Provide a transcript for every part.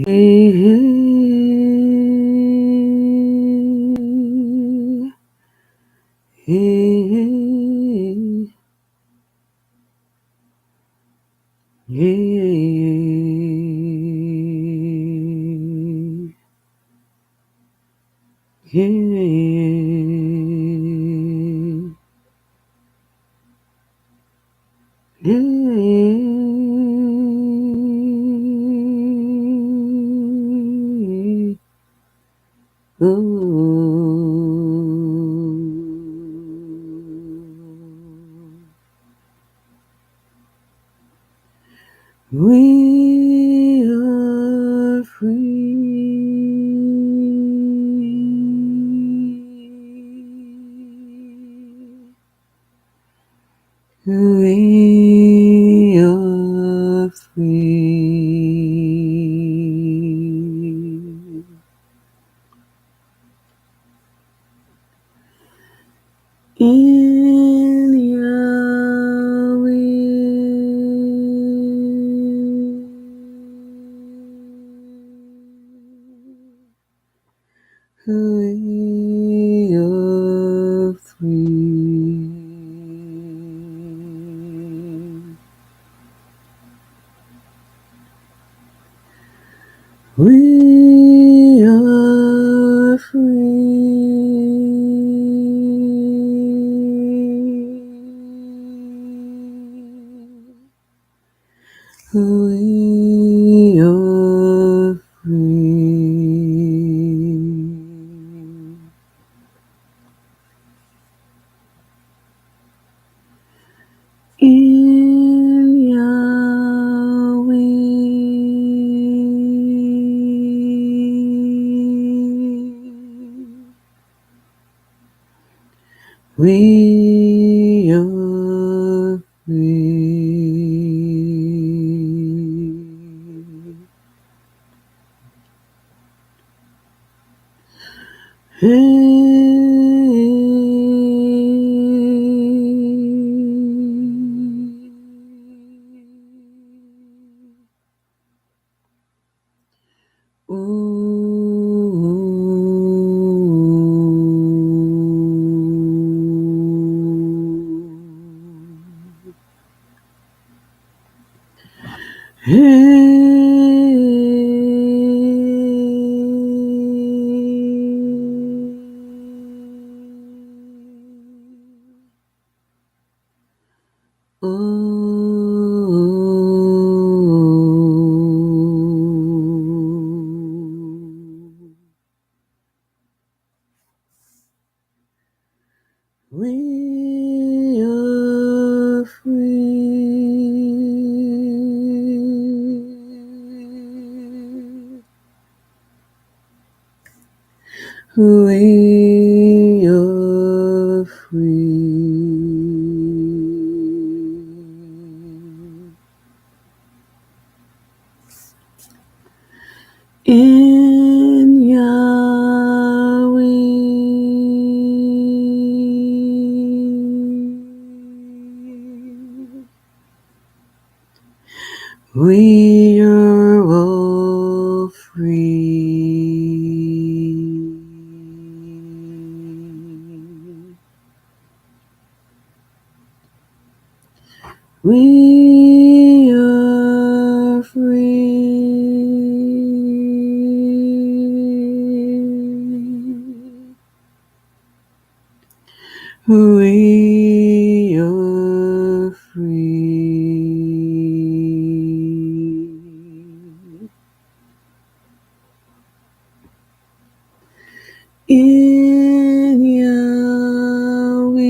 We are free. We are free. In Yahweh, we are free. We are free. We are free. In Yahweh, we are free. We are free. We are free. In Yahweh, we are all free. We are free. We are free. In Yahweh,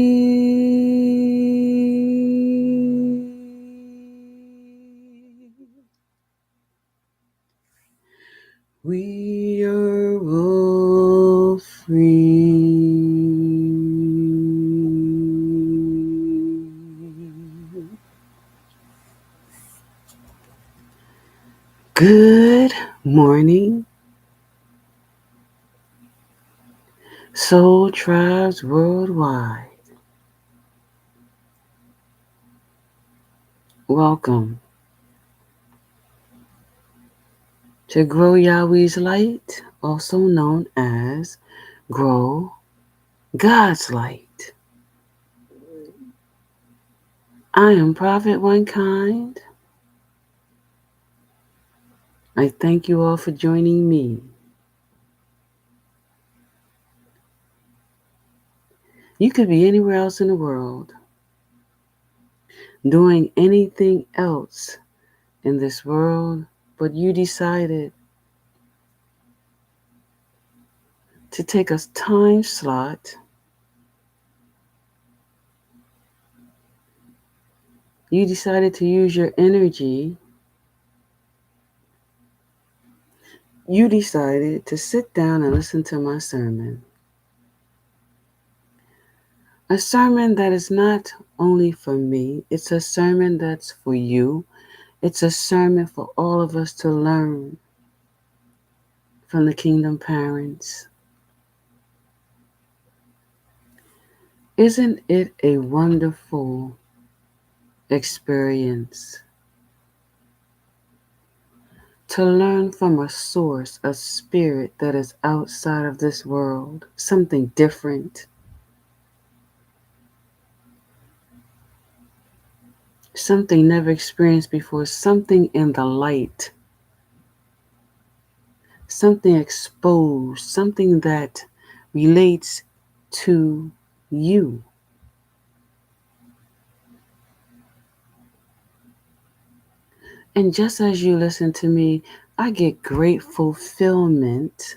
we are all free. Good morning, Soul Tribes Worldwide. Welcome to grow Yahweh's light, also known as grow God's light. I am Prophet One Kind. I thank you all for joining me. You could be anywhere else in the world, doing anything else in this world, but you decided to take a time slot. You decided to use your energy. You decided to sit down and listen to my sermon. A sermon that is not only for me, it's a sermon that's for you. It's a sermon for all of us to learn from the kingdom parents. Isn't it a wonderful experience to learn from a source, a spirit that is outside of this world, something different, something never experienced before, something in the light, something exposed, something that relates to you? And just as you listen to me, I get great fulfillment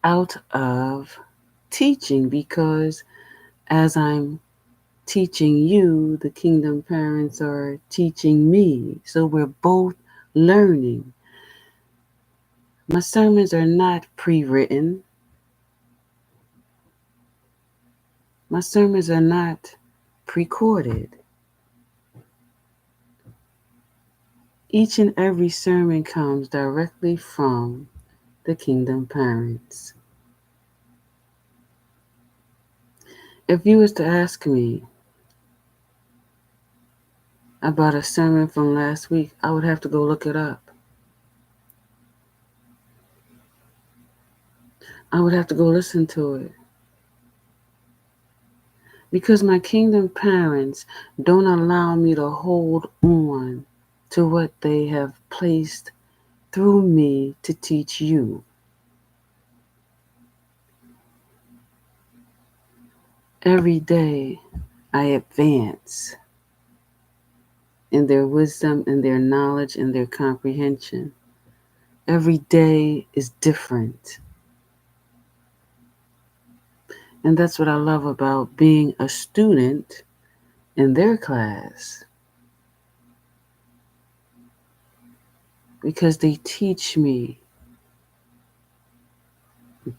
out of teaching, because as I'm teaching you, the kingdom parents are teaching me. So we're both learning. My sermons are not pre-written. My sermons are not pre-recorded. Each and every sermon comes directly from the kingdom parents. If you was to ask me about a sermon from last week, I would have to go look it up. I would have to go listen to it. Because my kingdom parents don't allow me to hold on to what they have placed through me to teach you. Every day I advance in their wisdom, in their knowledge, in their comprehension. Every day is different. And that's what I love about being a student in their class, because they teach me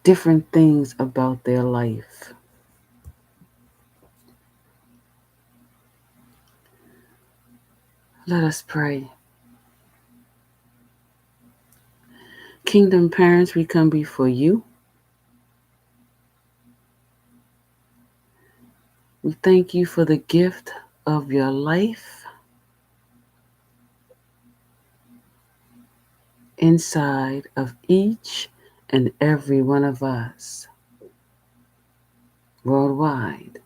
different things about their life. Let us pray. Kingdom parents, we come before you. We thank you for the gift of your life inside of each and every one of us worldwide.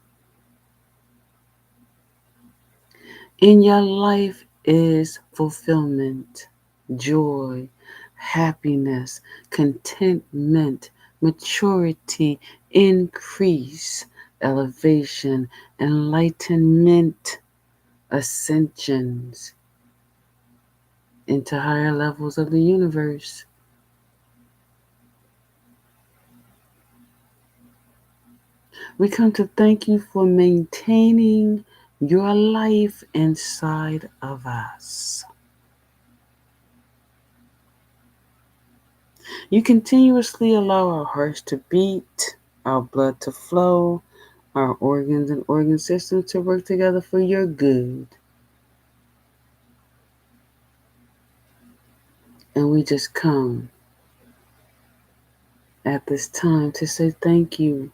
In your life is fulfillment, joy, happiness, contentment, maturity, increase, elevation, enlightenment, ascensions into higher levels of the universe. We come to thank you for maintaining your life inside of us. You continuously allow our hearts to beat, our blood to flow, our organs and organ systems to work together for your good. And we just come at this time to say thank you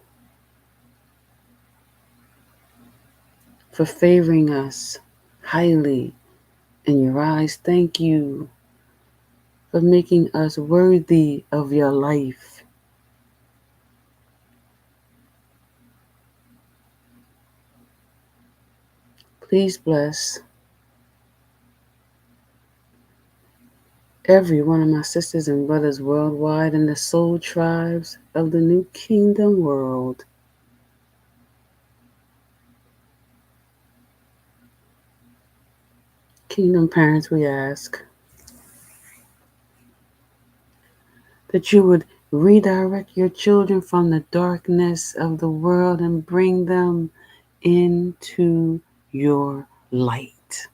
for favoring us highly in your eyes. Thank you for making us worthy of your life. Please bless every one of my sisters and brothers worldwide in the soul tribes of the new kingdom world. Kingdom parents, we ask that you would redirect your children from the darkness of the world and bring them into your light.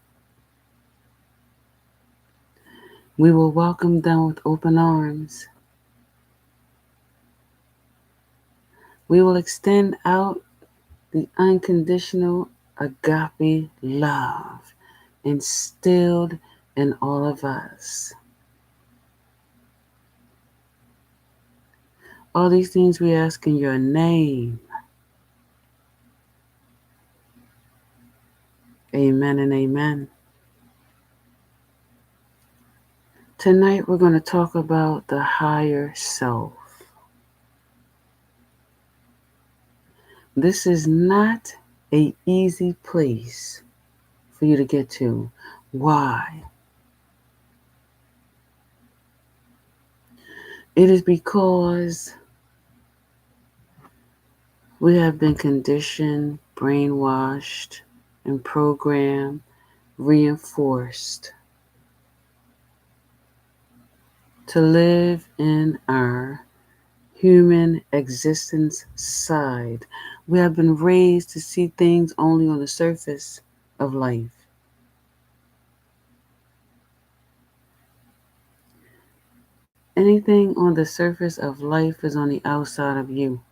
We will welcome them with open arms. We will extend out the unconditional agape love instilled in all of us. All these things we ask in your name. Amen and amen. Tonight we're going to talk about the higher self. This is not an easy place for you to get to. Why? It is because we have been conditioned, brainwashed, and programmed, reinforced to live in our human existence side. We have been raised to see things only on the surface of life. Anything on the surface of life is on the outside of you.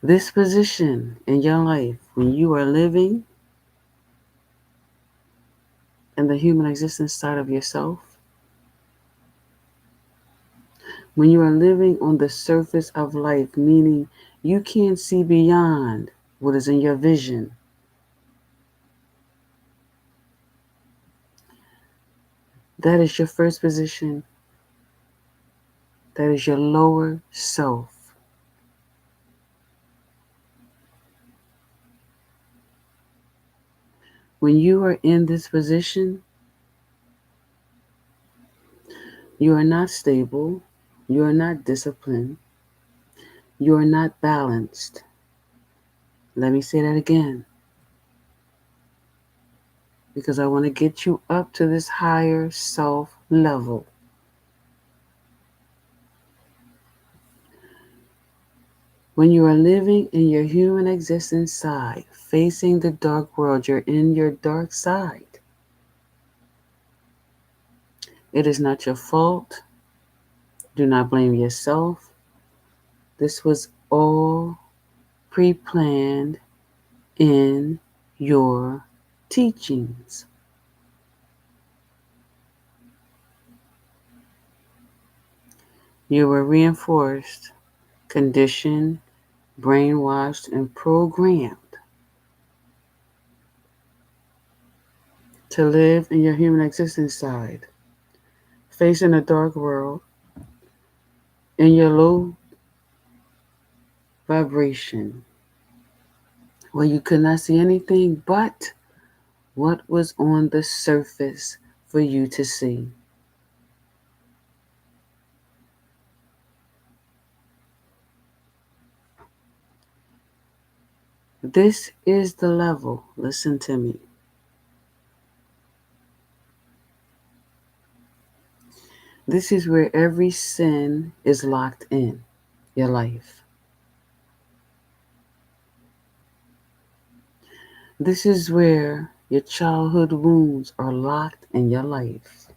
This position in your life, when you are living in the human existence side of yourself, when you are living on the surface of life, meaning you can't see beyond what is in your vision, that is your first position. That is your lower self. When you are in this position, you are not stable, you are not disciplined, you are not balanced. Let me say that again, because I want to get you up to this higher self level. When you are living in your human existence side, facing the dark world, you're in your dark side. It is not your fault. Do not blame yourself. This was all pre planned in your teachings. You were reinforced, conditioned, brainwashed, and programmed to live in your human existence side, facing a dark world in your low vibration, where you could not see anything but what was on the surface for you to see. This is the level, listen to me. This is where every sin is locked in your life. This is where your childhood wounds are locked in your life.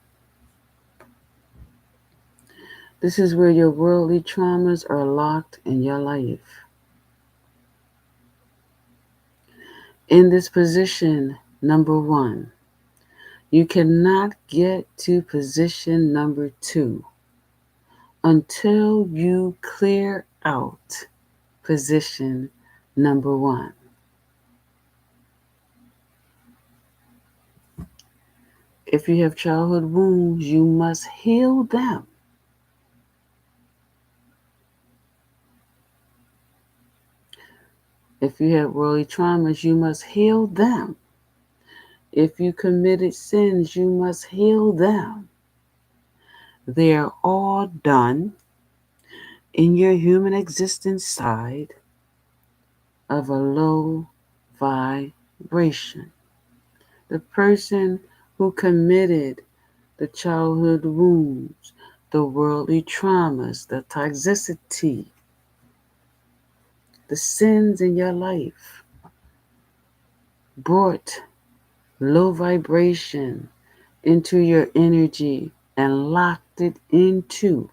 This is where your worldly traumas are locked in your life. In this position, number one, you cannot get to position number two until you clear out position number one. If you have childhood wounds, you must heal them. If you have worldly traumas, you must heal them. If you committed sins, you must heal them. They are all done in your human existence side of a low vibration. The person who committed the childhood wounds, the worldly traumas, the toxicity, the sins in your life brought low vibration into your energy and locked it into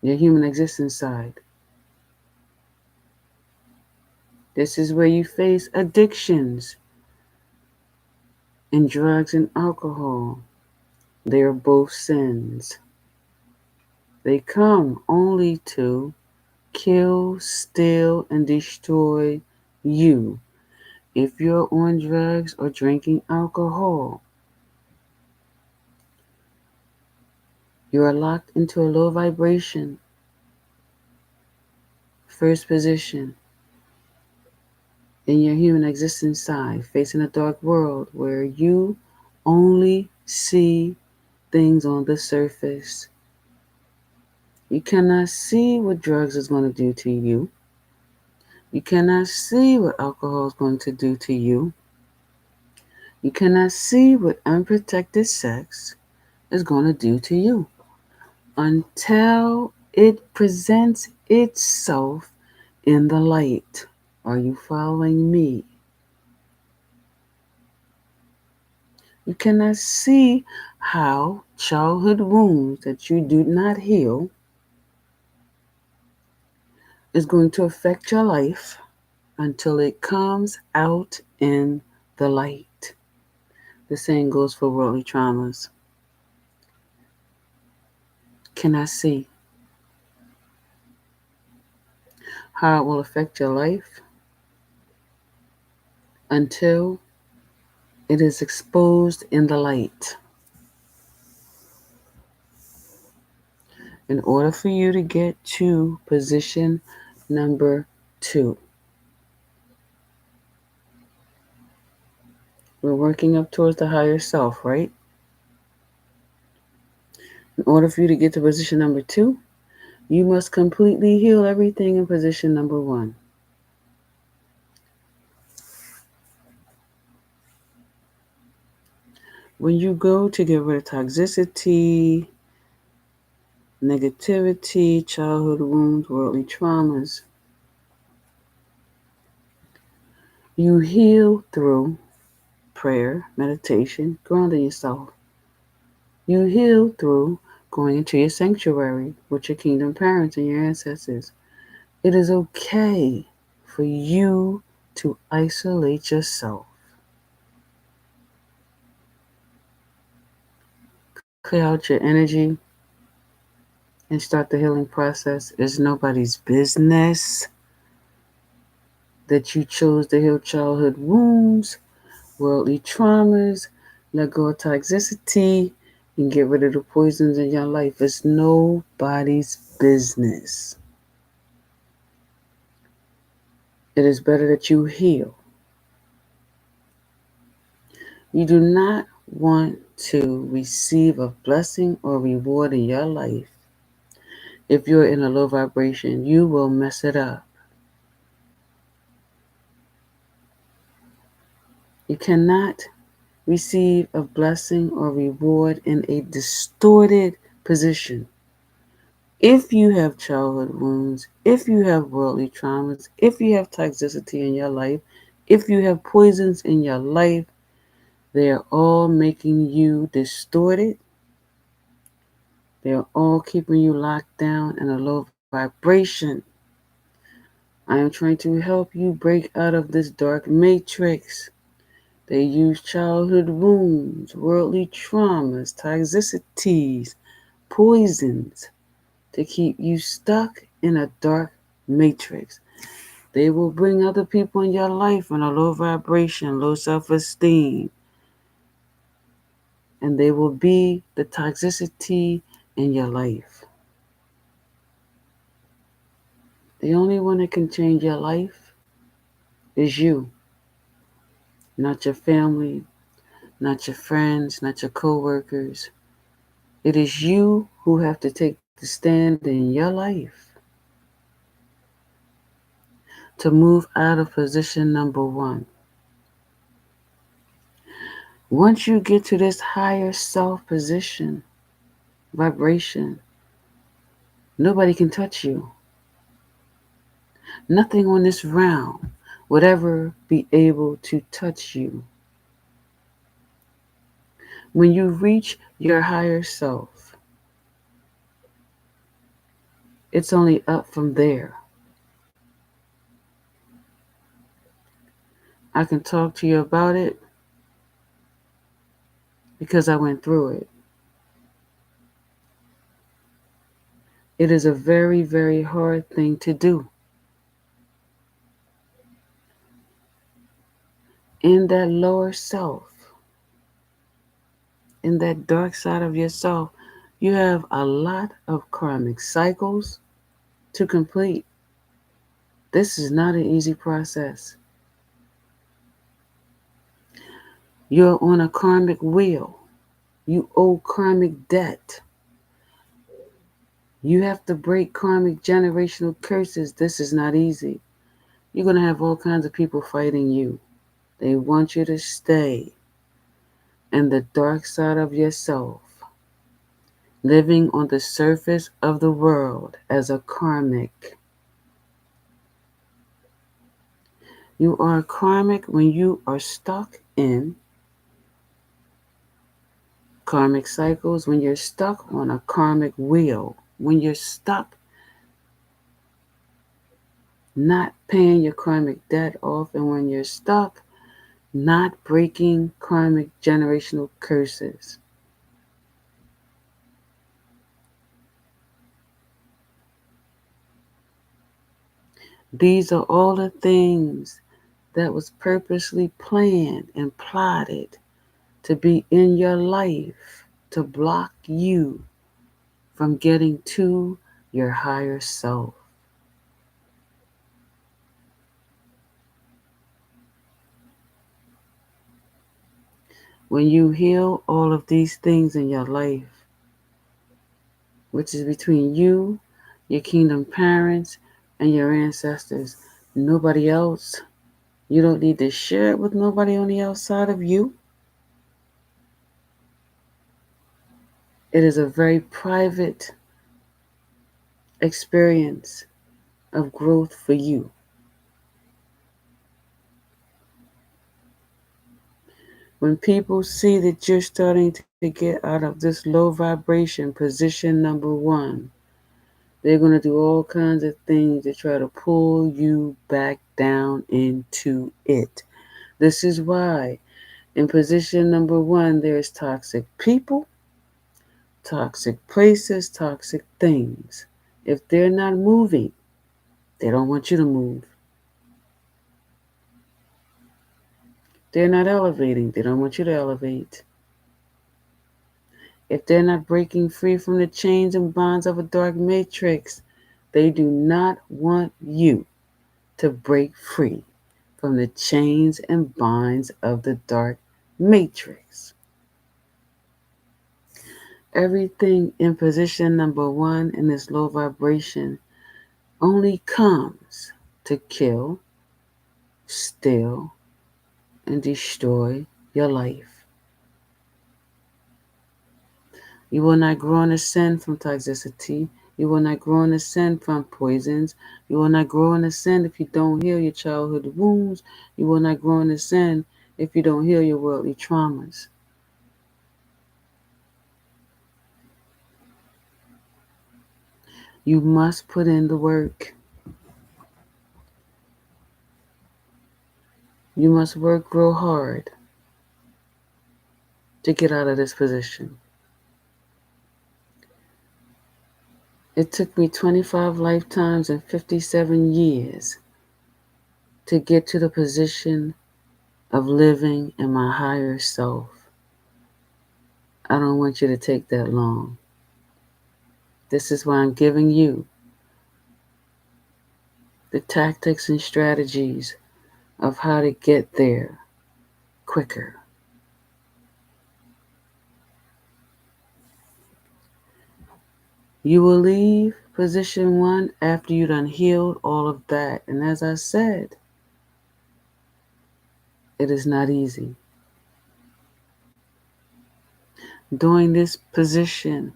your human existence side. This is where you face addictions in drugs and alcohol. They are both sins. They come only to kill, steal, and destroy you. If you're on drugs or drinking alcohol, you are locked into a low vibration. First position in your human existence side, facing a dark world where you only see things on the surface. You cannot see what drugs is going to do to you. You cannot see what alcohol is going to do to you. You cannot see what unprotected sex is going to do to you until it presents itself in the light. Are you following me? You cannot see how childhood wounds that you do not heal is going to affect your life until it comes out in the light. The same goes for worldly traumas. Cannot see how it will affect your life until it is exposed in the light. In order for you to get to position number 2, we're working up towards the higher self, right? In order for you to get to position number 2, you must completely heal everything in position number 1. When you go to get rid of toxicity, negativity, childhood wounds, worldly traumas, you heal through prayer, meditation, grounding yourself. You heal through going into your sanctuary with your kingdom parents and your ancestors. It is okay for you to isolate yourself. Clear out your energy and start the healing process. It's nobody's business that you chose to heal childhood wounds, worldly traumas, let go of toxicity, and get rid of the poisons in your life. It's nobody's business. It is better that you heal. You do not want to receive a blessing or reward in your life. If you're in a low vibration, you will mess it up. You cannot receive a blessing or reward in a distorted position. If you have childhood wounds, if you have worldly traumas, if you have toxicity in your life, if you have poisons in your life, they are all making you distorted. They are all keeping you locked down in a low vibration. I am trying to help you break out of this dark matrix. They use childhood wounds, worldly traumas, toxicities, poisons to keep you stuck in a dark matrix. They will bring other people in your life in a low vibration, low self esteem, and they will be the toxicity in your life. The only one that can change your life is you, not your family, not your friends, not your coworkers. It is you who have to take the stand in your life to move out of position number one. Once you get to this higher self position, vibration, nobody can touch you. Nothing on this realm would ever be able to touch you. When you reach your higher self, it's only up from there. I can talk to you about it because I went through it. It is a very, very hard thing to do. In that lower self, in that dark side of yourself, you have a lot of karmic cycles to complete. This is not an easy process. You're on a karmic wheel. You owe karmic debt. You have to break karmic generational curses. This is not easy. You're going to have all kinds of people fighting you. They want you to stay in the dark side of yourself, living on the surface of the world as a karmic. You are karmic when you are stuck in karmic cycles, when you're stuck on a karmic wheel, when you're stuck not paying your karmic debt off, and when you're stuck not breaking karmic generational curses. These are all the things that was purposely planned and plotted to be in your life to block you from getting to your higher self. When you heal all of these things in your life, which is between you, your kingdom parents, and your ancestors, nobody else, you don't need to share it with nobody on the outside of you. It is a very private experience of growth for you. When people see that you're starting to get out of this low vibration position number one, they're going to do all kinds of things to try to pull you back down into it. This is why in position number one, there's toxic people, toxic places, toxic things. If they're not moving, they don't want you to move. They're not elevating, they don't want you to elevate. If they're not breaking free from the chains and bonds of a dark matrix, they do not want you to break free from the chains and bonds of the dark matrix. Everything in position number one in this low vibration only comes to kill, steal, and destroy your life. You will not grow and ascend from toxicity. You will not grow and ascend from poisons. You will not grow and ascend if you don't heal your childhood wounds. You will not grow and ascend if you don't heal your worldly traumas. You must put in the work. You must work real hard to get out of this position. It took me 25 lifetimes and 57 years to get to the position of living in my higher self. I don't want you to take that long. This is why I'm giving you the tactics and strategies of how to get there quicker. You will leave position one after you done healed all of that. And as I said, it is not easy. During this position,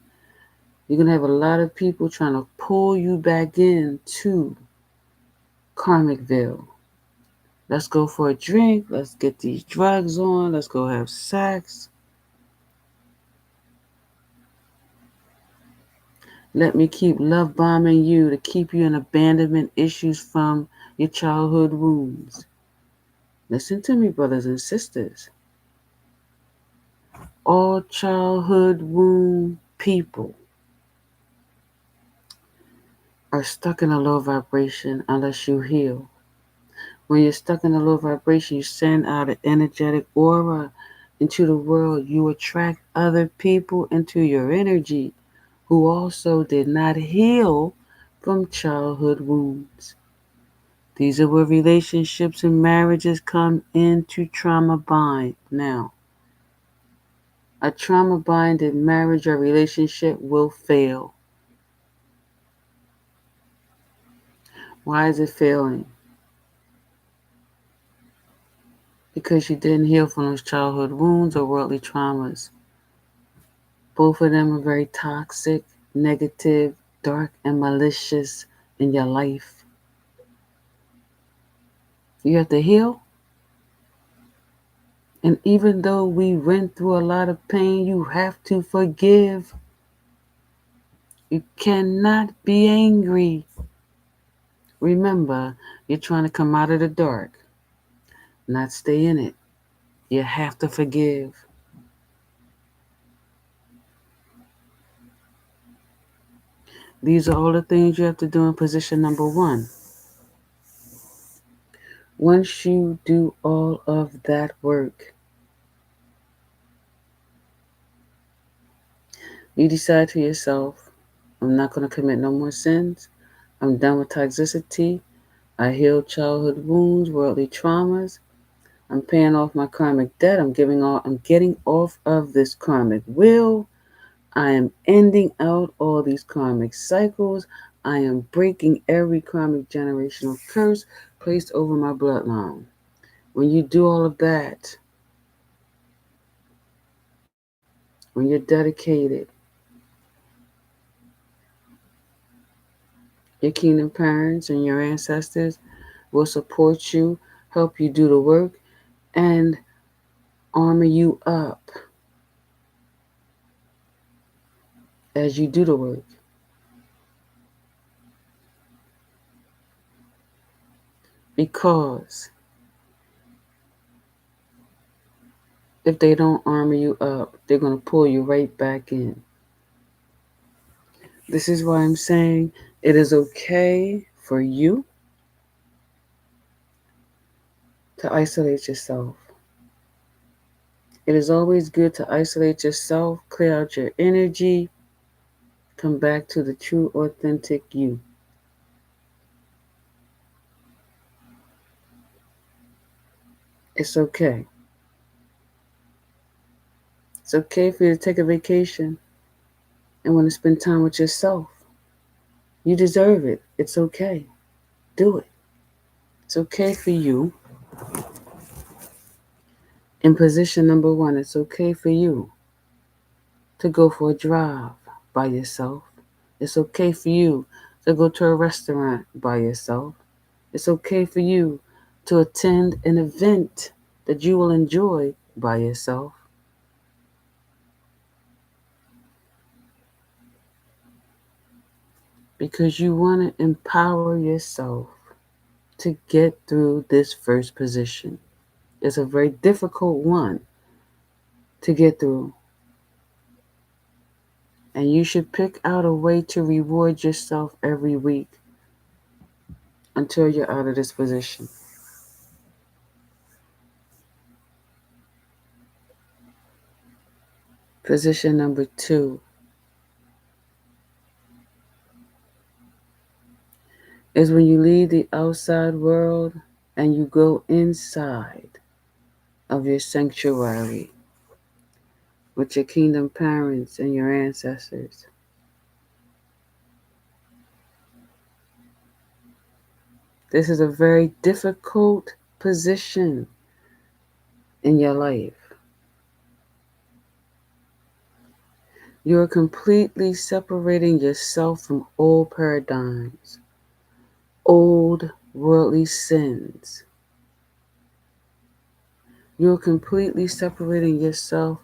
you're going to have a lot of people trying to pull you back into Karmicville. Let's go for a drink. Let's get these drugs on. Let's go have sex. Let me keep love bombing you to keep you in abandonment issues from your childhood wounds. Listen to me, brothers and sisters. All childhood wound people are stuck in a low vibration unless you heal. When you're stuck in a low vibration, you send out an energetic aura into the world. You attract other people into your energy who also did not heal from childhood wounds. These are where relationships and marriages come into trauma bind. Now, a trauma binded marriage or relationship will fail. Why is it failing? Because you didn't heal from those childhood wounds or worldly traumas. Both of them are very toxic, negative, dark, and malicious in your life. You have to heal. And even though we went through a lot of pain, you have to forgive. You cannot be angry. Remember, you're trying to come out of the dark, not stay in it. You have to forgive. These are all the things you have to do in position number one. Once you do all of that work, you decide to yourself, I'm not going to commit no more sins. I'm done with toxicity. I healed childhood wounds, worldly traumas. I'm paying off my karmic debt. I'm getting off of this karmic wheel. I am ending out all these karmic cycles. I am breaking every karmic generational curse placed over my bloodline. When you do all of that, when you're dedicated, your kingdom parents and your ancestors will support you, help you do the work, and armor you up as you do the work. Because if they don't armor you up, they're going to pull you right back in. This is why I'm saying it is okay for you to isolate yourself. It is always good to isolate yourself, clear out your energy, come back to the true, authentic you. It's okay. It's okay for you to take a vacation and want to spend time with yourself. You deserve it. It's okay. Do it. It's okay for you. In position number one, it's okay for you to go for a drive by yourself. It's okay for you to go to a restaurant by yourself. It's okay for you to attend an event that you will enjoy by yourself. Because you want to empower yourself to get through this first position. It's a very difficult one to get through. And you should pick out a way to reward yourself every week until you're out of this position. Position number 2 is when you leave the outside world and you go inside of your sanctuary with your kingdom parents and your ancestors. This is a very difficult position in your life. You are completely separating yourself from old paradigms, old worldly sins. You are completely separating yourself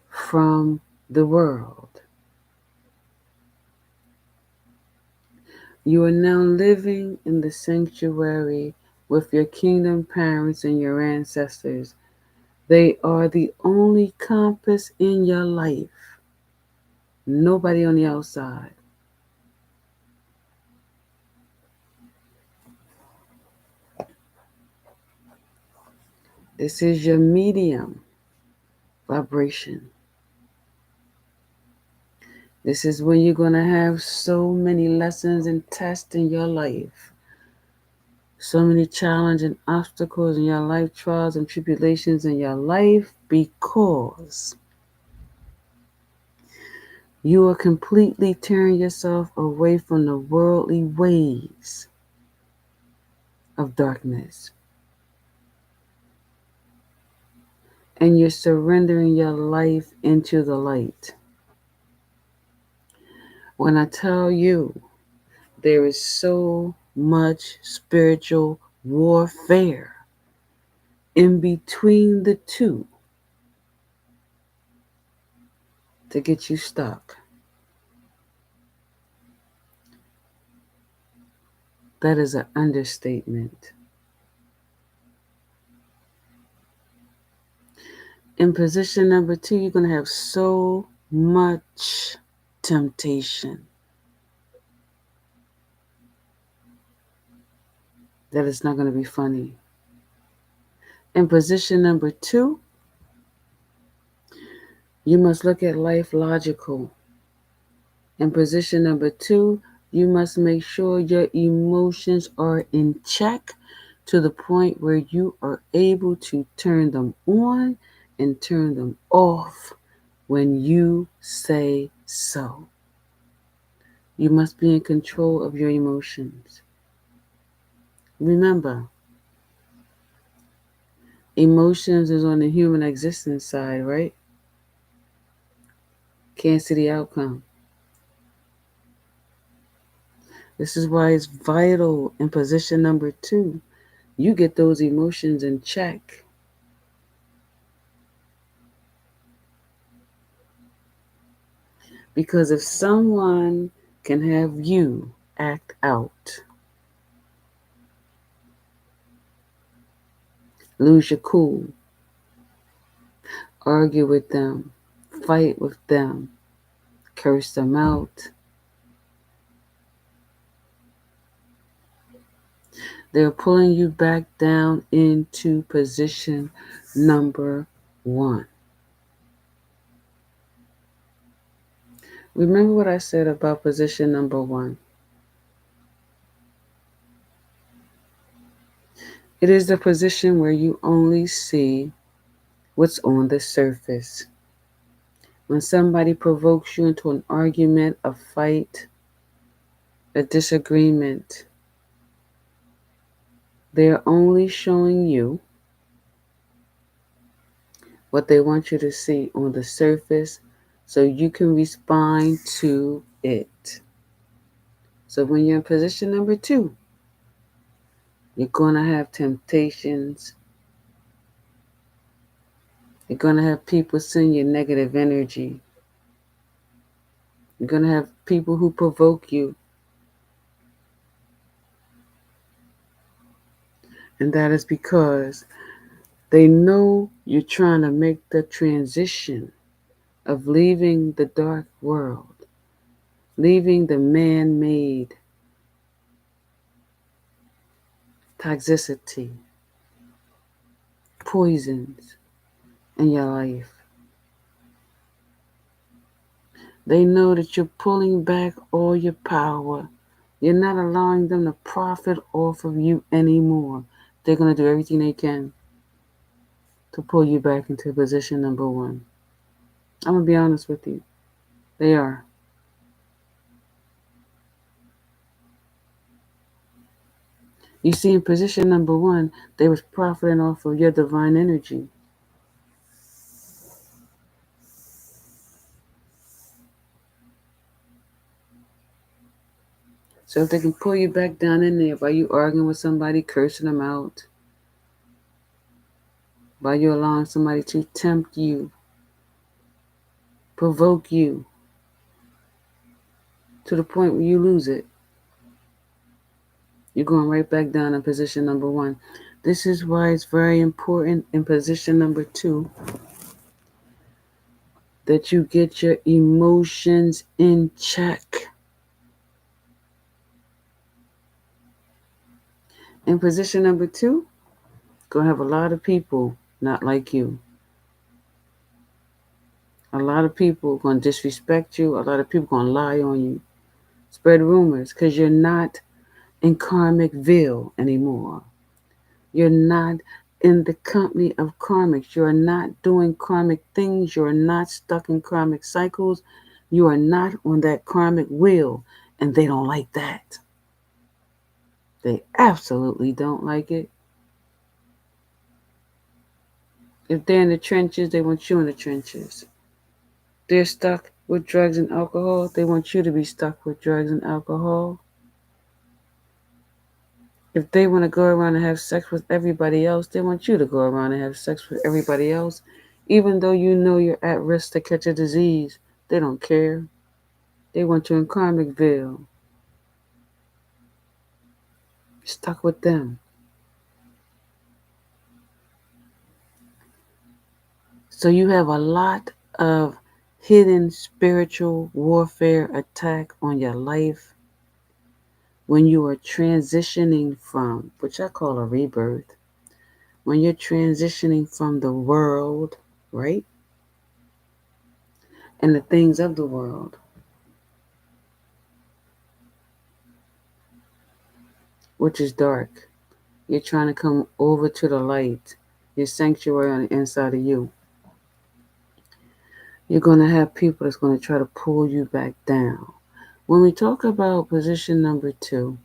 from the world. You are now living in the sanctuary with your kingdom parents and your ancestors. They are the only compass in your life. Nobody on the outside. This is your medium vibration. This is when you're going to have so many lessons and tests in your life. So many challenges and obstacles in your life, trials and tribulations in your life, because you are completely tearing yourself away from the worldly ways of darkness. And you're surrendering your life into the light. When I tell you there is so much spiritual warfare in between the two to get you stuck, that is an understatement. In position number 2, you're going to have so much temptation that it's not going to be funny. In position number 2, you must look at life logical. In position number 2, you must make sure your emotions are in check to the point where you are able to turn them on and turn them off when you say so. You must be in control of your emotions. Remember, emotions is on the human existence side, right? Can't see the outcome. This is why it's vital in position number 2. You get those emotions in check. Because if someone can have you act out, lose your cool, argue with them, fight with them, curse them out, they're pulling you back down into position number 1. Remember what I said about position number 1. It is the position where you only see what's on the surface. When somebody provokes you into an argument, a fight, a disagreement, they're only showing you what they want you to see on the surface so you can respond to it. So when you're in position number 2, you're going to have temptations. You're going to have people send you negative energy. You're going to have people who provoke you. And that is because they know you're trying to make the transition of leaving the dark world, leaving the man-made toxicity, poisons in your life. They know that you're pulling back all your power. You're not allowing them to profit off of you anymore. They're going to do everything they can to pull you back into position number one. I'm going to be honest with you. They are. You see, in position number one, they was profiting off of your divine energy. So if they can pull you back down in there by you arguing with somebody, cursing them out, by you allowing somebody to tempt you, provoke you to the point where you lose it, you're going right back down in position number one. This is why it's very important in position number two that you get your emotions in check. In position number two, gonna have a lot of people not like you. A lot of people gonna disrespect you. A lot of people gonna lie on you, spread rumors, because you're not in karmicville anymore. You're not in the company of karmics. You are not doing karmic things. You are not stuck in karmic cycles. You are not on that karmic wheel, and they don't like that. They absolutely don't like it. If they're in the trenches, they want you in the trenches. They're stuck with drugs and alcohol, they want you to be stuck with drugs and alcohol. If they want to go around and have sex with everybody else, they want you to go around and have sex with everybody else. Even though you know you're at risk to catch a disease, they don't care. They want you in Karmicville, stuck with them. So you have a lot of hidden spiritual warfare attack on your life when you are transitioning from, which I call a rebirth, when you're transitioning from the world, right? And the things of the world, which is dark. You're trying to come over to the light, your sanctuary on the inside of you. You're going to have people that's going to try to pull you back down. When we talk about position number two,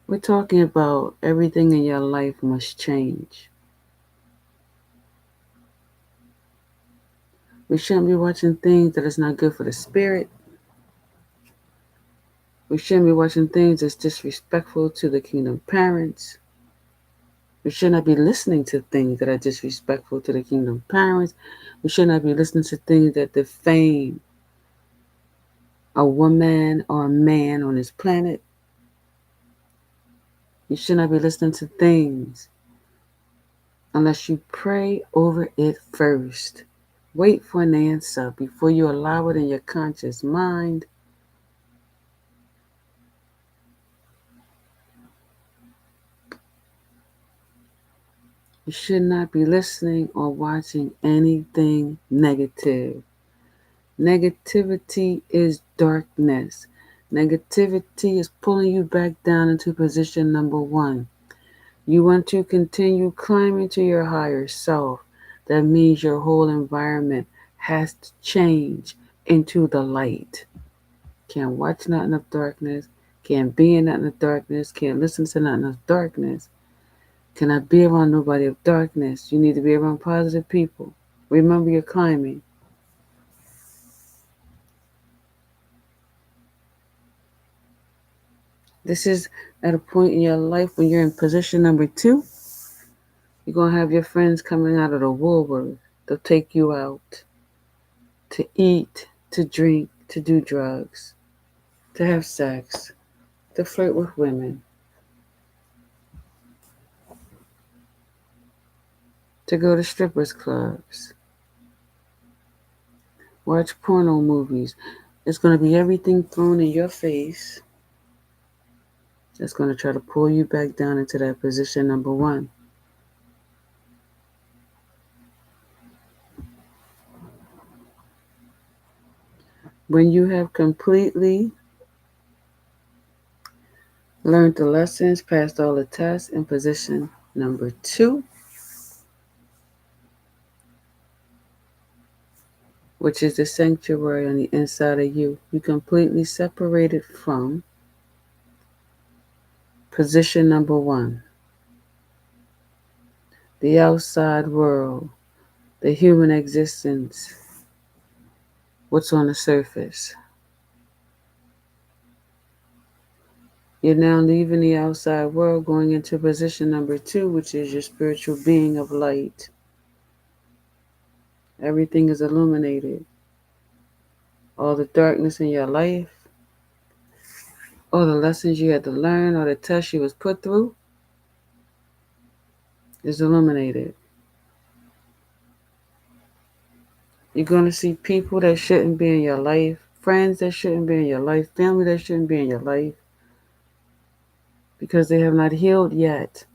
we're talking about everything in your life must change. We shouldn't be watching things that is not good for the spirit. We shouldn't be watching things that's disrespectful to the kingdom parents. We should not be listening to things that are disrespectful to the kingdom parents. We should not be listening to things that defame a woman or a man on this planet. You should not be listening to things unless you pray over it first. Wait for an answer before you allow it in your conscious mind. You should not be listening or watching anything negative. Negativity is darkness. Negativity is pulling you back down into position number one. You want to continue climbing to your higher self. That means your whole environment has to change into the light. Can't watch nothing of darkness. Can't be in nothing of darkness. Can't listen to nothing of darkness. Cannot be around nobody of darkness. You need to be around positive people. Remember you're climbing. This is at a point in your life when you're in position number two. You're going to have your friends coming out of the woodwork. They'll take you out to eat, to drink, to do drugs, to have sex, to flirt with women, to go to strippers clubs, watch porno movies. It's going to be everything thrown in your face that's going to try to pull you back down into that position number one. When you have completely learned the lessons, passed all the tests, in position number two, which is the sanctuary on the inside of you, you completely separated from position number one, the outside world, the human existence, what's on the surface. You're now leaving the outside world, going into position number two, which is your spiritual being of light. Everything is illuminated. All the darkness in your life, all the lessons you had to learn, all the tests you was put through, is illuminated. You're going to see people that shouldn't be in your life, friends that shouldn't be in your life, family that shouldn't be in your life, because they have not healed yet.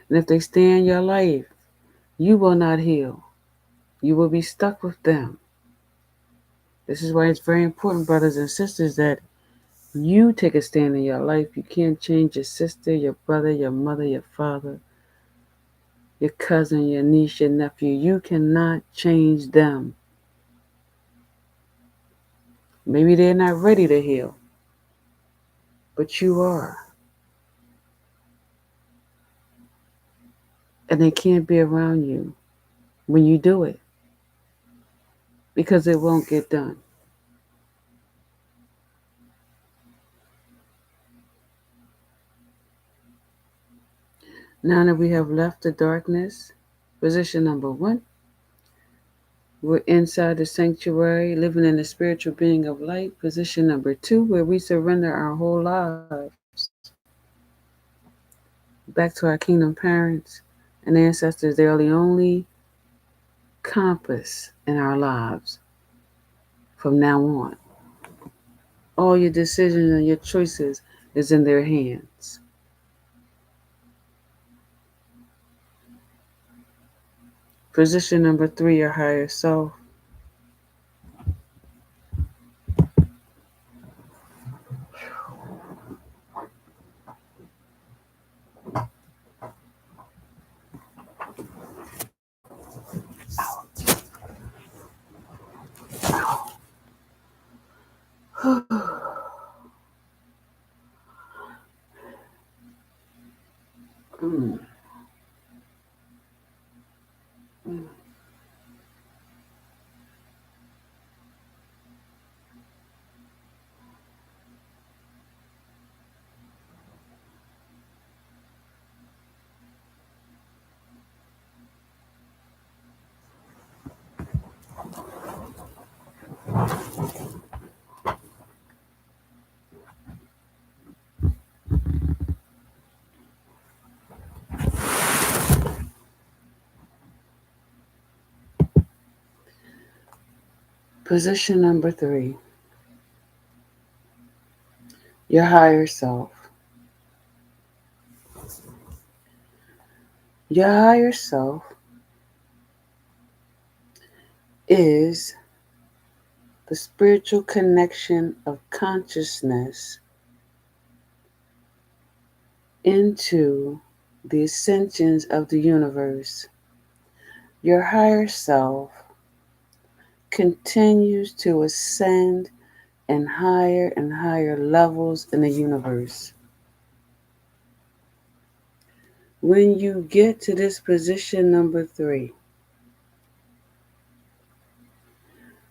And if they stay in your life, you will not heal. You will be stuck with them. This is why it's very important, brothers and sisters, that you take a stand in your life. You can't change your sister, your brother, your mother, your father, your cousin, your niece, your nephew. You cannot change them. Maybe they're not ready to heal, but you are. And they can't be around you when you do it because it won't get done. Now that we have left the darkness, position number one, we're inside the sanctuary, living in the spiritual being of light. Position number two, where we surrender our whole lives back to our kingdom parents and ancestors. They are the only compass in our lives from now on. All your decisions and your choices is in their hands. Position number three, your higher self. Mm. Position number three, your higher self. Your higher self is the spiritual connection of consciousness into the ascensions of the universe. Your higher self continues to ascend in higher and higher levels in the universe. When you get to this position number three,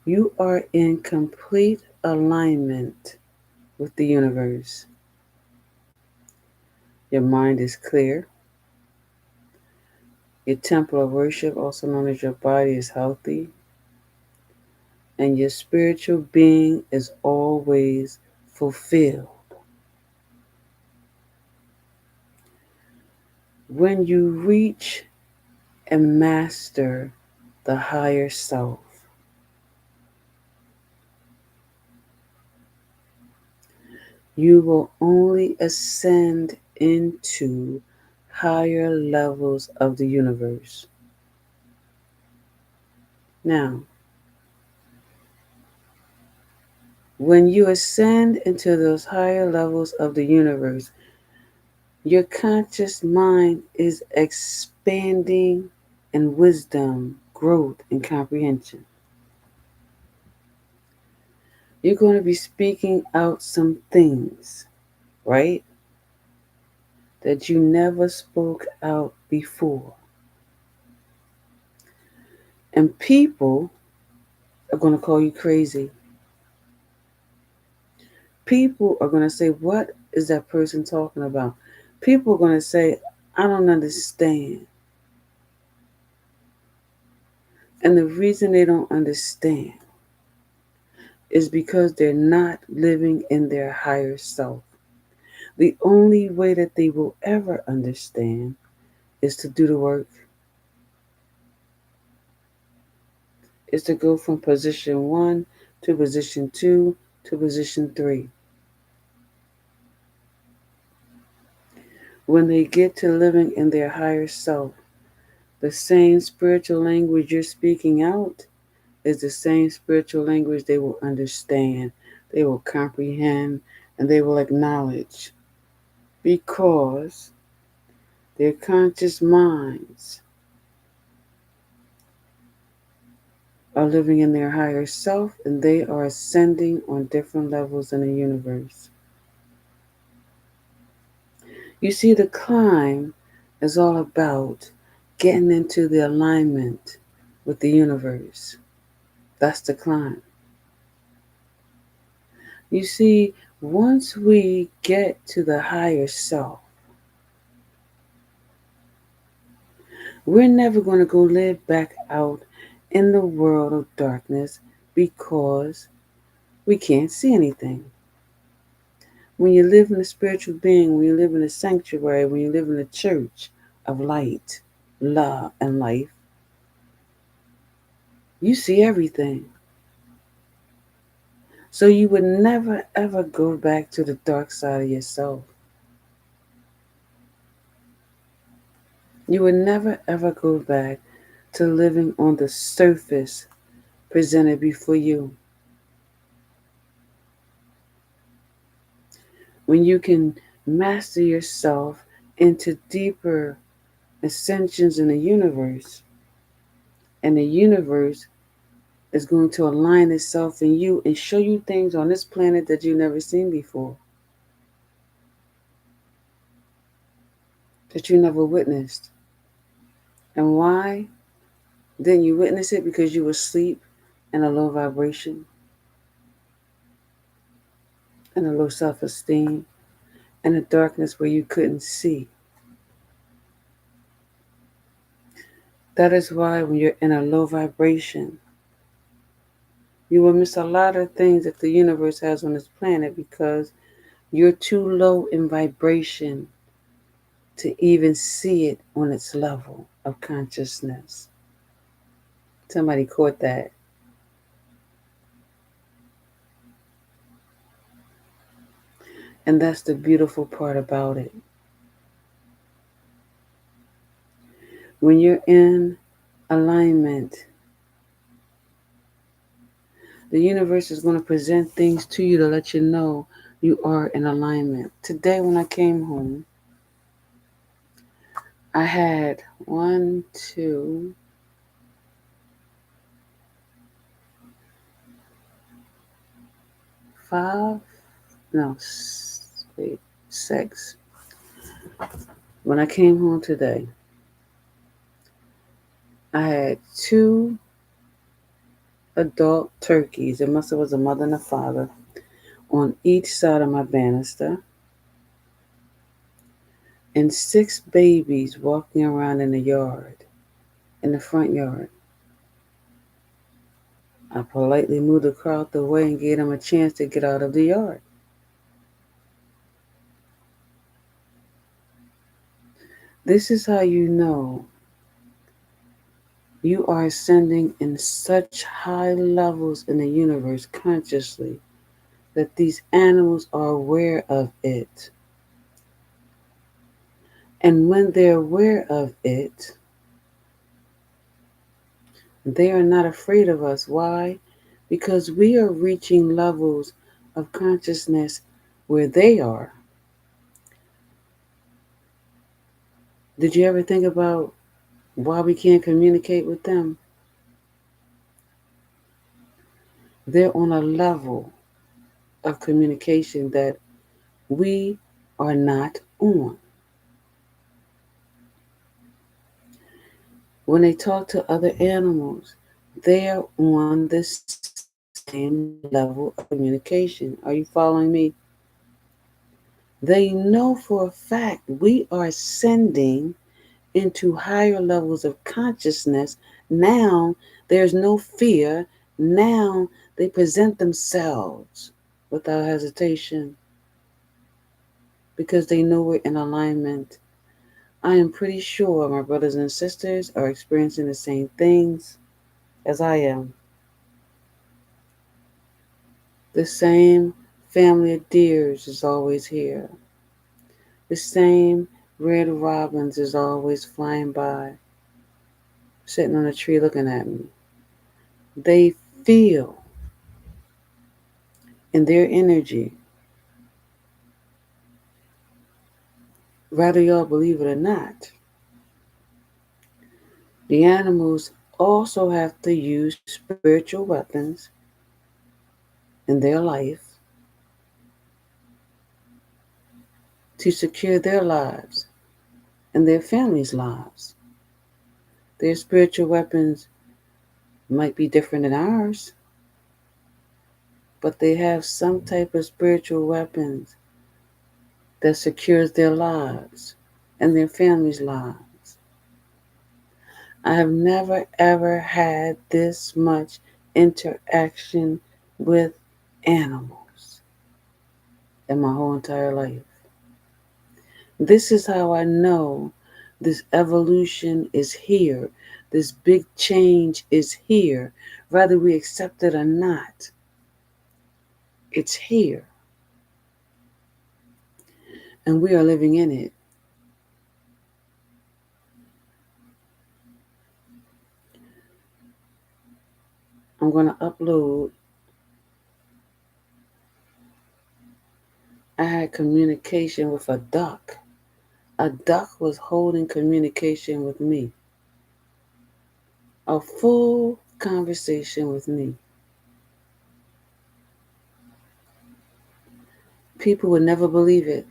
you are in complete alignment with the universe. Your mind is clear. Your temple of worship, also known as your body, is healthy. And your spiritual being is always fulfilled. When you reach and master the higher self, you will only ascend into higher levels of the universe. Now, When you ascend into those higher levels of the universe, your conscious mind is expanding in wisdom, growth, and comprehension. You're going to be speaking out some things, right, that you never spoke out before. And people are going to call you crazy. People are going to say, "What is that person talking about?" People are going to say, "I don't understand." And the reason they don't understand is because they're not living in their higher self. The only way that they will ever understand is to do the work, is to go from position one to position two to position three. When they get to living in their higher self, the same spiritual language you're speaking out is the same spiritual language they will understand, they will comprehend, and they will acknowledge because their conscious minds are living in their higher self and they are ascending on different levels in the universe. You see, the climb is all about getting into the alignment with the universe. That's the climb. You see, once we get to the higher self, we're never going to go live back out in the world of darkness because we can't see anything. When you live in a spiritual being, when you live in a sanctuary, when you live in a church of light, love, and life, you see everything. So you would never ever go back to the dark side of yourself. You would never ever go back to living on the surface presented before you. When you can master yourself into deeper ascensions in the universe, and the universe is going to align itself in you and show you things on this planet that you've never seen before, that you never witnessed. And why didn't you witness it? Because you were asleep in a low vibration and a low self esteem and a darkness where you couldn't see. That is why when you're in a low vibration, you will miss a lot of things that the universe has on this planet because you're too low in vibration to even see it on its level of consciousness. Somebody caught that. And that's the beautiful part about it. When you're in alignment, the universe is going to present things to you to let you know you are in alignment. Today, when I came home, I had one, two, five, no, wait, six. When I came home today, I had two adult turkeys. It must have was a mother and a father on each side of my banister, and six babies walking around in the yard, in the front yard. I politely moved the crowd away and gave them a chance to get out of the yard. This is how you know you are ascending in such high levels in the universe consciously that these animals are aware of it. And when they're aware of it, they are not afraid of us. Why? Because we are reaching levels of consciousness where they are. Did you ever think about why we can't communicate with them? They're on a level of communication that we are not on. When they talk to other animals, they are on the same level of communication. Are you following me? They know for a fact we are sending into higher levels of consciousness. Now there's no fear. Now they present themselves without hesitation because they know we're in alignment. I am pretty sure my brothers and sisters are experiencing the same things as I am. The same family of deers is always here. The same red robins is always flying by, sitting on a tree looking at me. They feel in their energy, whether y'all believe it or not. The animals also have to use spiritual weapons in their life to secure their lives and their families' lives. Their spiritual weapons might be different than ours, but they have some type of spiritual weapons that secures their lives and their families' lives. I have never ever had this much interaction with animals in my whole entire life. This is how I know this evolution is here. This big change is here. Whether we accept it or not, it's here. And we are living in it. I'm going to upload. I had communication with a duck. A duck was holding communication with me. A full conversation with me. People would never believe it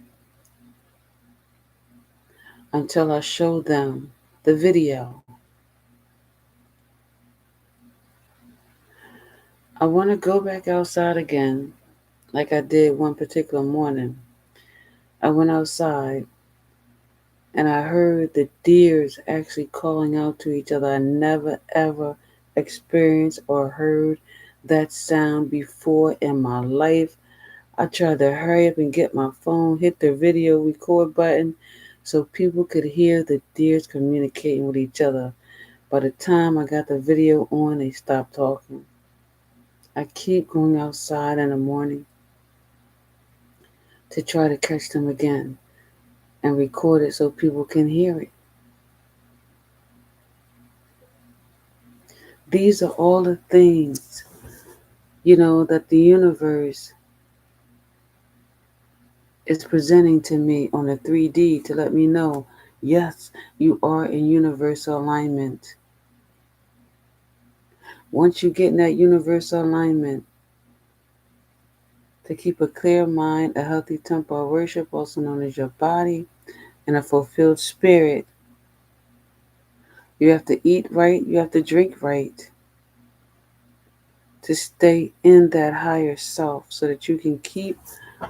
until I showed them the video. I want to go back outside again, like I did one particular morning. I went outside and I heard the deers actually calling out to each other. I never ever experienced or heard that sound before in my life. I tried to hurry up and get my phone, hit the video record button so people could hear the deers communicating with each other. By the time I got the video on, they stopped talking. I keep going outside in the morning to try to catch them again and record it so people can hear it. These are all the things, that the universe is presenting to me on a 3D to let me know, yes, you are in universal alignment. Once you get in that universal alignment, to keep a clear mind, a healthy tempo of worship, also known as your body, and a fulfilled spirit, you have to eat right, you have to drink right to stay in that higher self so that you can keep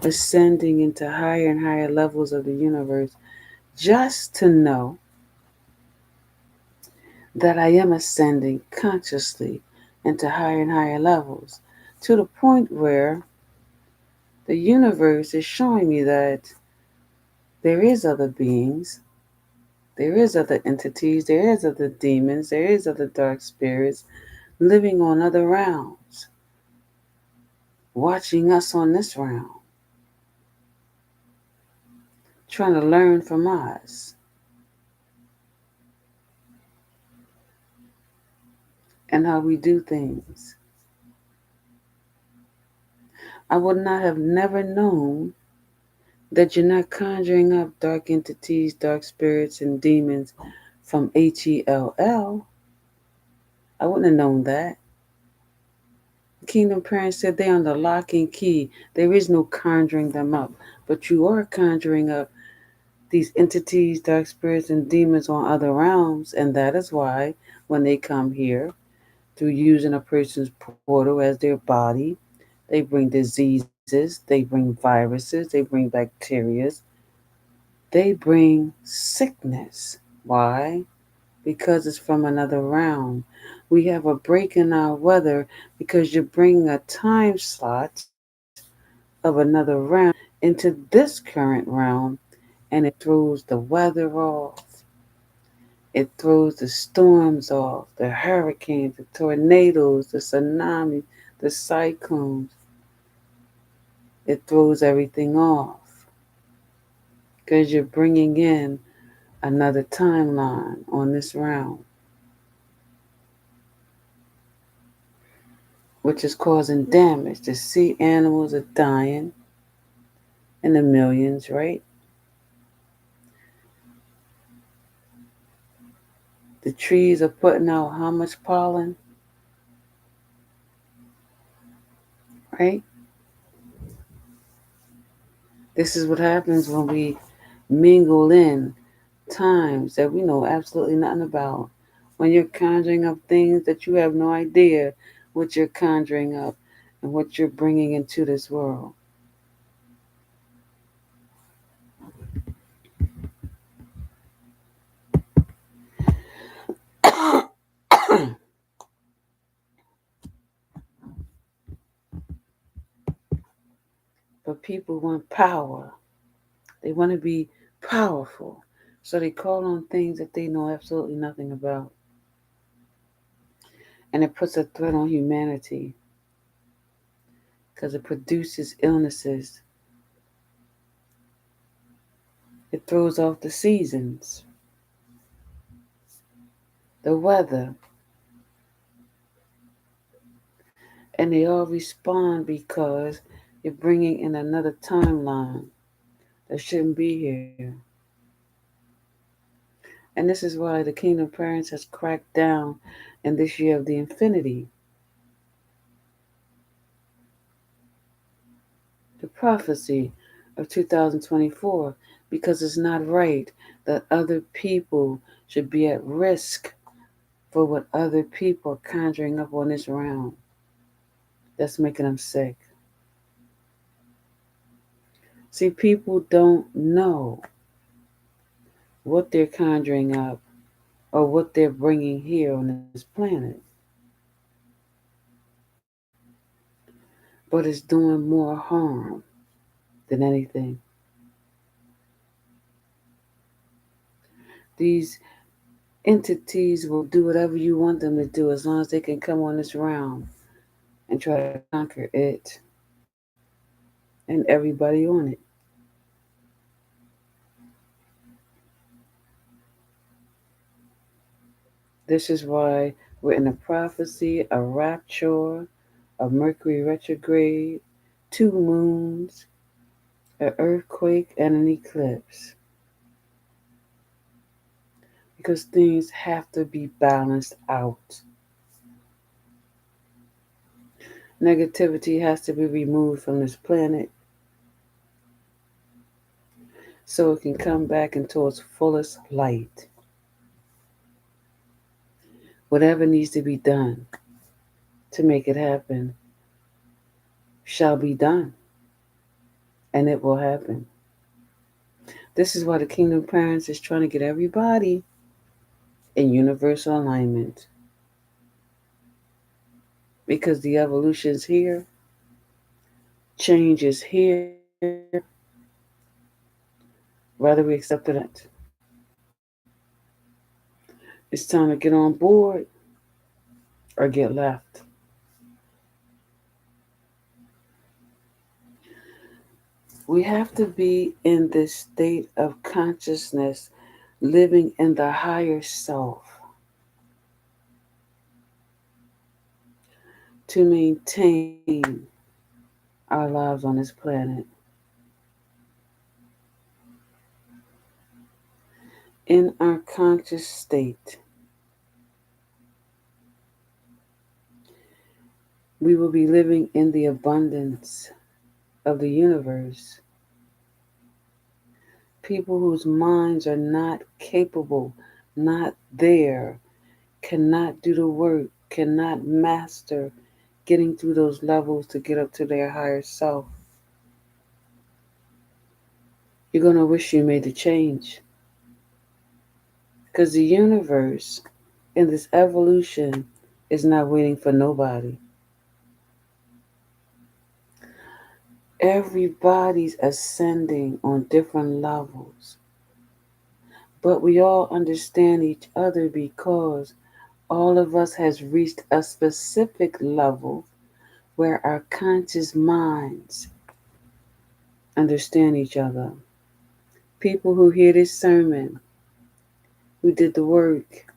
ascending into higher and higher levels of the universe. Just to know that I am ascending consciously into higher and higher levels to the point where the universe is showing me that there is other beings, there is other entities, there is other demons, there is other dark spirits living on other realms, watching us on this realm, trying to learn from us and how we do things. I would not have never known that you're not conjuring up dark entities, dark spirits, and demons from HELL. I wouldn't have known that. Kingdom parents said they on the lock and key. There is no conjuring them up, but you are conjuring up these entities, dark spirits, and demons on other realms, and that is why when they come here through using a person's portal as their body, they bring diseases, they bring viruses, they bring bacteria, they bring sickness. Why? Because it's from another realm. We have a break in our weather because you're bringing a time slot of another realm into this current realm, and it throws the weather off. It throws the storms off, the hurricanes, the tornadoes, the tsunamis, the cyclones. It throws everything off because you're bringing in another timeline on this realm, which is causing damage. The sea animals are dying in the millions, right? The trees are putting out how much pollen, right? This is what happens when we mingle in times that we know absolutely nothing about. When you're conjuring up things that you have no idea what you're conjuring up and what you're bringing into this world. But people want power. They want to be powerful. So they call on things that they know absolutely nothing about. And it puts a threat on humanity because it produces illnesses. It throws off the seasons, the weather, and they all respond because you're bringing in another timeline that shouldn't be here. And this is why the Kingdom Parents has cracked down in this year of the infinity, the prophecy of 2024, because it's not right that other people should be at risk for what other people are conjuring up on this realm. That's making them sick. See, people don't know what they're conjuring up or what they're bringing here on this planet. But it's doing more harm than anything. These entities will do whatever you want them to do as long as they can come on this realm and try to conquer it and everybody on it. This is why we're in a prophecy, a rapture, a Mercury retrograde, two moons, an earthquake, and an eclipse. Because things have to be balanced out. Negativity has to be removed from this planet so it can come back into its fullest light. Whatever needs to be done to make it happen shall be done, and it will happen. This is why the Kingdom Parents is trying to get everybody in universal alignment, because the evolution is here, change is here, whether we accept it or not. It's time to get on board or get left. We have to be in this state of consciousness, living in the higher self, to maintain our lives on this planet. In our conscious state, we will be living in the abundance of the universe. People whose minds are not capable, not there, cannot do the work, cannot master getting through those levels to get up to their higher self. You're going to wish you made the change. Because the universe in this evolution is not waiting for nobody. Everybody's ascending on different levels. But we all understand each other because all of us has reached a specific level where our conscious minds understand each other. People who hear this sermon, who did the work,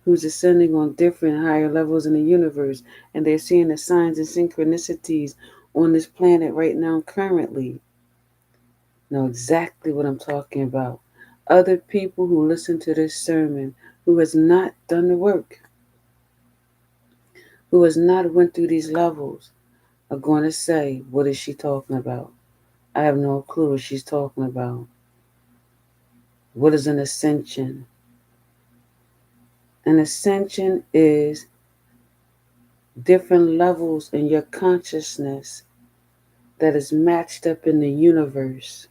who's ascending on different higher levels in the universe, and they're seeing the signs and synchronicities on this planet right now currently, know exactly what I'm talking about. Other people who listen to this sermon, who has not done the work, who has not went through these levels, are going to say, what is she talking about? I have no clue what she's talking about. What is an ascension? An ascension is different levels in your consciousness that is matched up in the universe.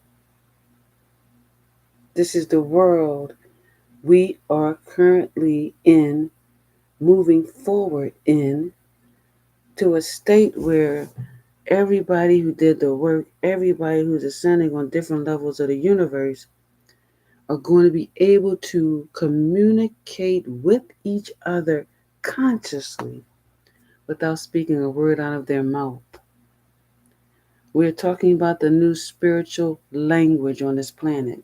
This is the world we are currently in, moving forward in, to a state where everybody who did the work, everybody who's ascending on different levels of the universe, are going to be able to communicate with each other consciously without speaking a word out of their mouth. We're talking about the new spiritual language on this planet.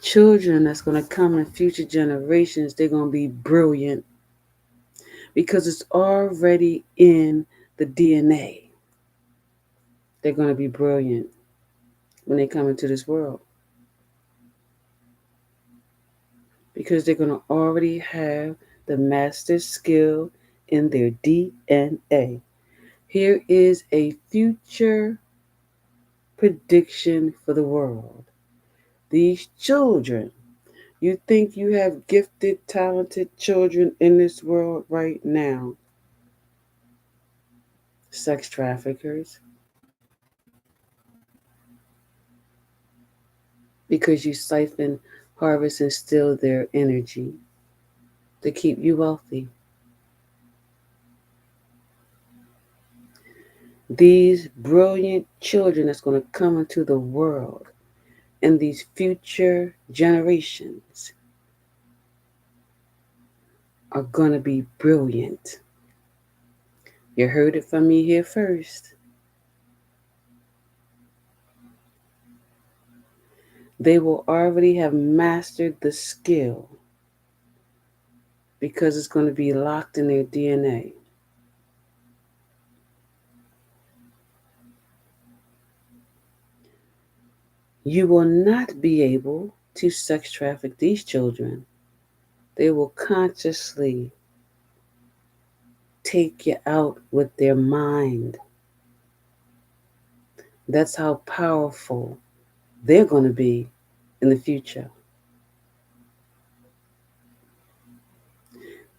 Children that's going to come in future generations, they're going to be brilliant because it's already in the DNA. They're going to be brilliant when they come into this world because they're going to already have the master skill in their DNA. Here is a future prediction for the world. These children, you think you have gifted, talented children in this world right now? Sex traffickers, because you siphon, harvest, and steal their energy to keep you wealthy. These brilliant children that's going to come into the world and these future generations are going to be brilliant. You heard it from me here first. They will already have mastered the skill because it's going to be locked in their DNA. You will not be able to sex traffic these children. They will consciously take you out with their mind. That's how powerful they're going to be in the future.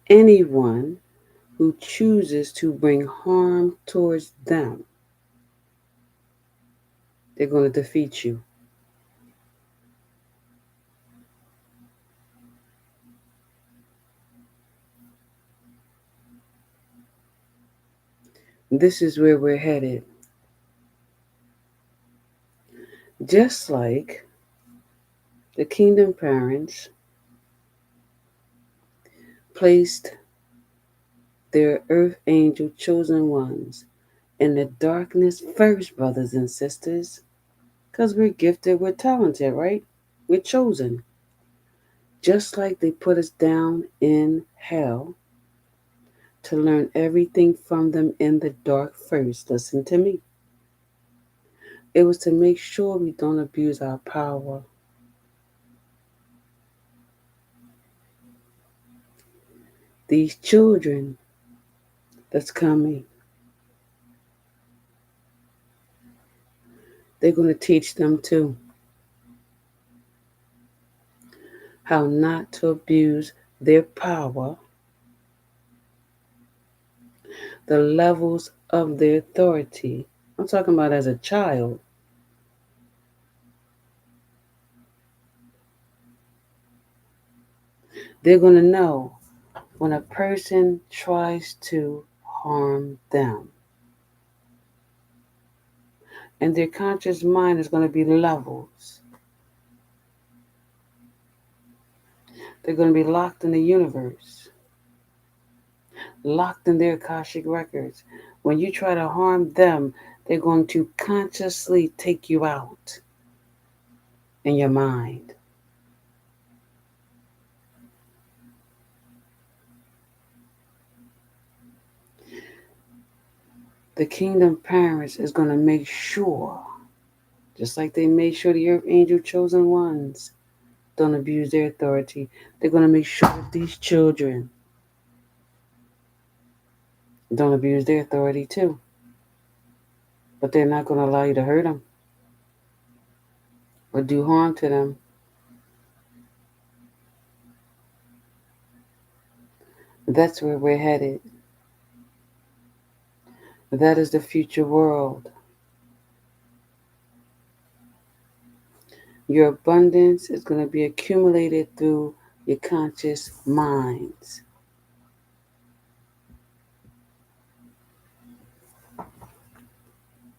Anyone who chooses to bring harm towards them, they're going to defeat you. This is where we're headed. Just like the kingdom parents placed their earth angel chosen ones in the darkness first, brothers and sisters, because we're gifted, we're talented, right? We're chosen. Just like they put us down in hell, to learn everything from them in the dark first. Listen to me. It was to make sure we don't abuse our power. These children that's coming, they're going to teach them too how not to abuse their power, the levels of their authority. I'm talking about as a child. They're going to know when a person tries to harm them. And their conscious mind is going to be levels. They're going to be locked in the universe, locked in their Akashic records. When you try to harm them, they're going to consciously take you out in your mind. The kingdom parents is going to make sure, just like they made sure the earth angel chosen ones don't abuse their authority, they're going to make sure that these children don't abuse their authority too. But they're not going to allow you to hurt them or do harm to them. That's where we're headed. That is the future world. Your abundance is going to be accumulated through your conscious minds.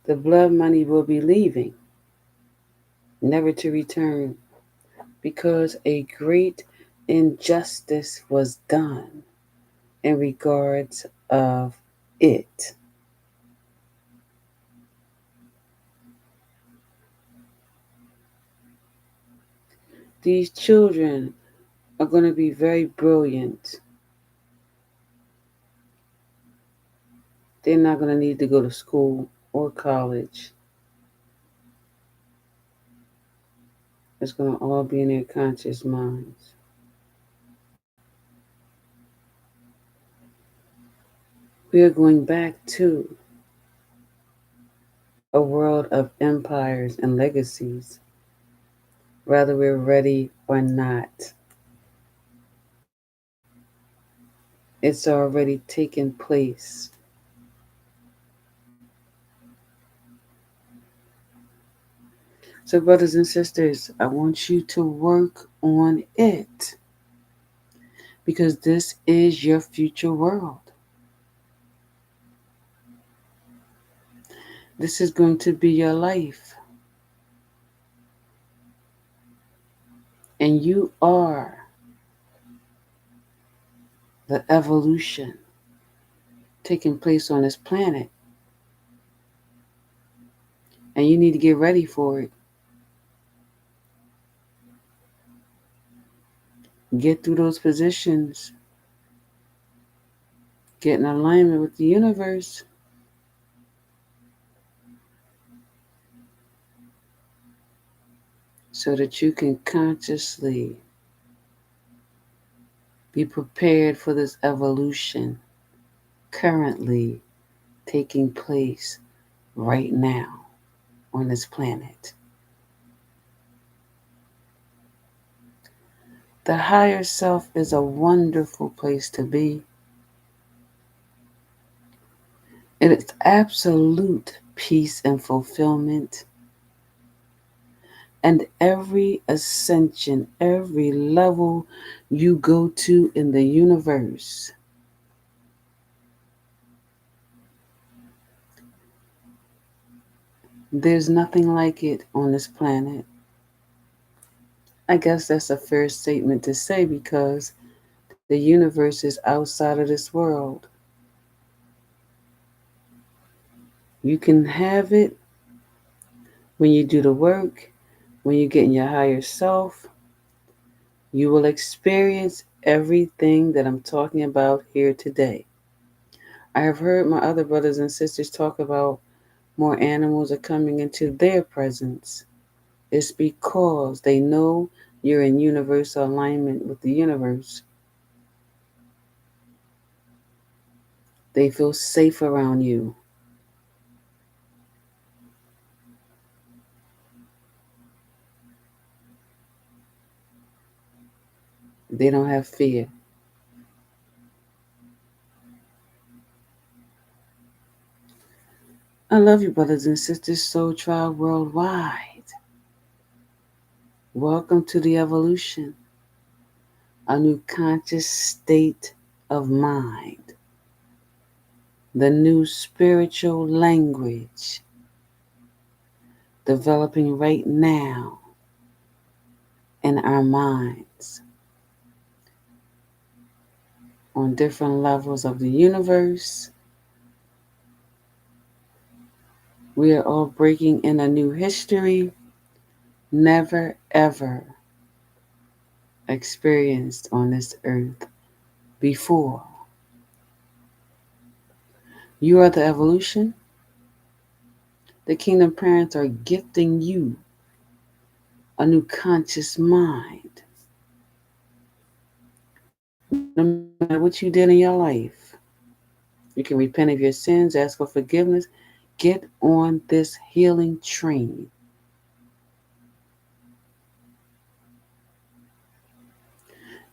The blood money will be leaving, never to return, because a great injustice was done in regards of it. These children are going to be very brilliant. They're not going to need to go to school or college. It's going to all be in their conscious minds. We are going back to a world of empires and legacies, whether we're ready or not. It's already taken place. So, brothers and sisters, I want you to work on it because this is your future world. This is going to be your life. And you are the evolution taking place on this planet. And you need to get ready for it. Get through those positions. Get in alignment with the universe. So that you can consciously be prepared for this evolution currently taking place right now on this planet. The higher self is a wonderful place to be. It is absolute peace and fulfillment. And every ascension, every level you go to in the universe, there's nothing like it on this planet. I guess that's a fair statement to say because the universe is outside of this world. You can have it when you do the work, when you get in your higher self. You will experience everything that I'm talking about here today. I have heard my other brothers and sisters talk about more animals are coming into their presence. It's because they know you're in universal alignment with the universe. They feel safe around you. They don't have fear. I love you, brothers and sisters, Soul Tribe worldwide. Welcome to the evolution, a new conscious state of mind, the new spiritual language developing right now in our minds on different levels of the universe. We are all breaking in a new history never ever experienced on this earth before. You are the evolution. The kingdom parents are gifting you a new conscious mind. No matter what you did in your life, you can repent of your sins, ask for forgiveness, get on this healing train.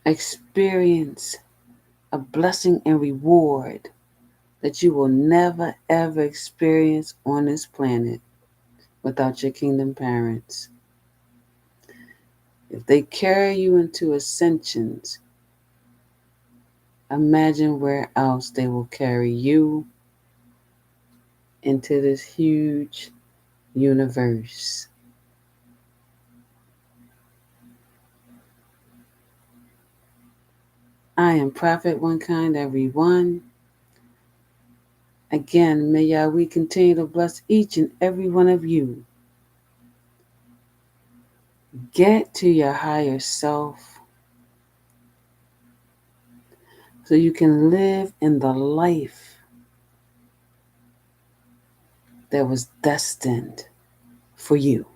Experience a blessing and reward that you will never ever experience on this planet without your kingdom parents. If they carry you into ascensions, imagine where else they will carry you into this huge universe. I am Prophet One Kind, everyone. Again, may Yahweh continue to bless each and every one of you. Get to your higher self so you can live in the life that was destined for you.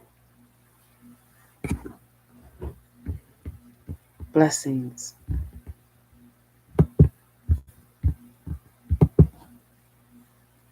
Blessings.